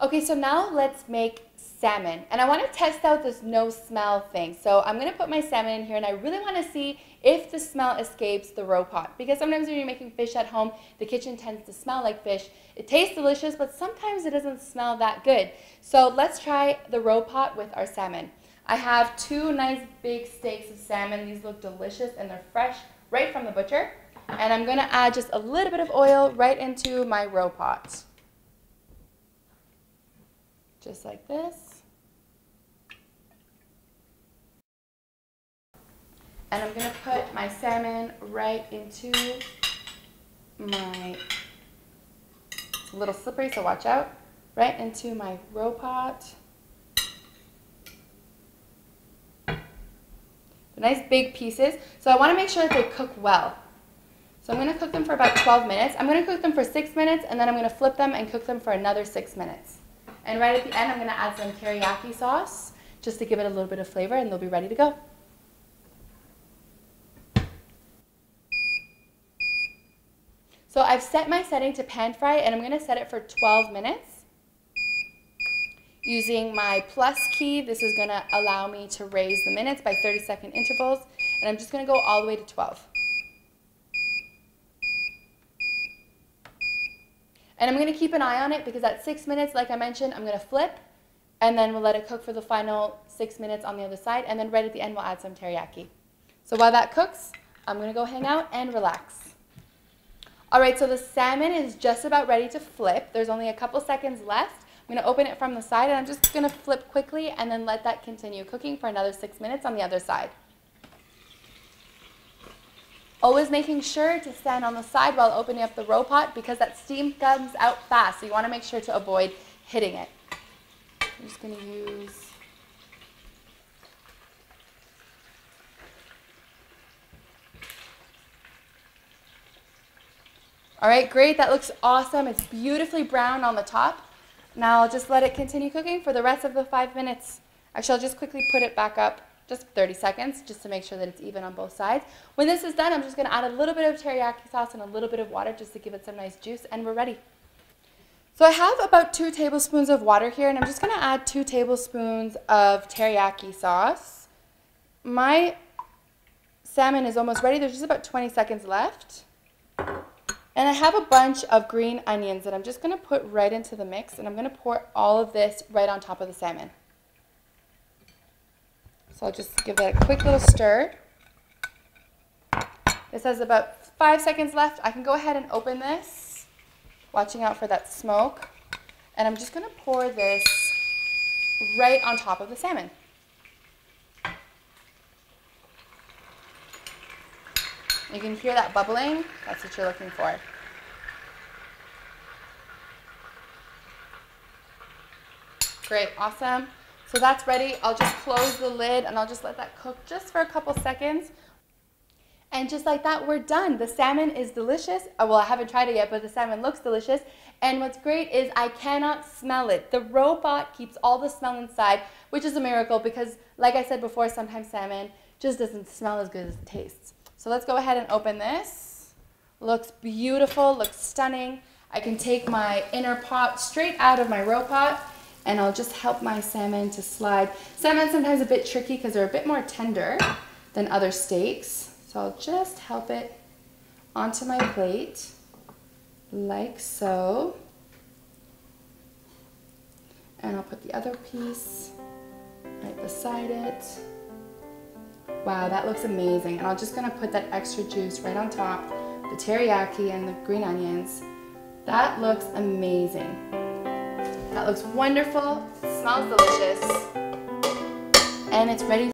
Okay, so now let's make salmon. And I want to test out this no smell thing. So I'm going to put my salmon in here, and I really want to see if the smell escapes the Ropot. Because sometimes when you're making fish at home, the kitchen tends to smell like fish. It tastes delicious, but sometimes it doesn't smell that good. So let's try the Ropot with our salmon. I have 2 nice big steaks of salmon. These look delicious, and they're fresh right from the butcher. And I'm going to add just a little bit of oil right into my Ropot. Just like this. And I'm going to put my salmon right into my, it's a little slippery, so watch out, right into my Ropot. Nice big pieces. So I want to make sure that they cook well. So I'm going to cook them for about 12 minutes. I'm going to cook them for 6 minutes, and then I'm going to flip them and cook them for another 6 minutes. And right at the end, I'm going to add some teriyaki sauce just to give it a little bit of flavor, and they'll be ready to go. So I've set my setting to pan fry, and I'm going to set it for 12 minutes. Using my plus key, this is going to allow me to raise the minutes by 30-second intervals, and I'm just going to go all the way to 12. And I'm going to keep an eye on it because at 6 minutes, like I mentioned, I'm going to flip, and then we'll let it cook for the final 6 minutes on the other side, and then right at the end, we'll add some teriyaki. So while that cooks, I'm going to go hang out and relax. All right, so the salmon is just about ready to flip. There's only a couple seconds left. I'm going to open it from the side, and I'm just going to flip quickly and then let that continue cooking for another 6 minutes on the other side. Always making sure to stand on the side while opening up the Ropot because that steam comes out fast, so you want to make sure to avoid hitting it. I'm just going to use all right, great. That looks awesome. It's beautifully brown on the top. Now I'll just let it continue cooking for the rest of the 5 minutes. Actually, I'll just quickly put it back up, just 30 seconds, just to make sure that it's even on both sides. When this is done, I'm just going to add a little bit of teriyaki sauce and a little bit of water just to give it some nice juice, and we're ready. So I have about 2 tablespoons of water here, and I'm just going to add 2 tablespoons of teriyaki sauce. My salmon is almost ready. There's just about 20 seconds left. And I have a bunch of green onions that I'm just going to put right into the mix, and I'm going to pour all of this right on top of the salmon. So I'll just give that a quick little stir. This has about 5 seconds left. I can go ahead and open this, watching out for that smoke. And I'm just going to pour this right on top of the salmon. You can hear that bubbling. That's what you're looking for. Great, awesome. So that's ready. I'll just close the lid and I'll just let that cook just for a couple seconds. And just like that, we're done. The salmon is delicious. Well, I haven't tried it yet, but the salmon looks delicious. And what's great is I cannot smell it. The Ropot keeps all the smell inside, which is a miracle because, like I said before, sometimes salmon just doesn't smell as good as it tastes. So let's go ahead and open this. Looks beautiful, looks stunning. I can take my inner pot straight out of my Ropot, and I'll just help my salmon to slide. Salmon's sometimes a bit tricky because they're a bit more tender than other steaks. So I'll just help it onto my plate, like so. And I'll put the other piece right beside it. Wow, that looks amazing. And I'm just gonna put that extra juice right on top, the teriyaki and the green onions. That looks amazing. That looks wonderful, smells delicious, and it's ready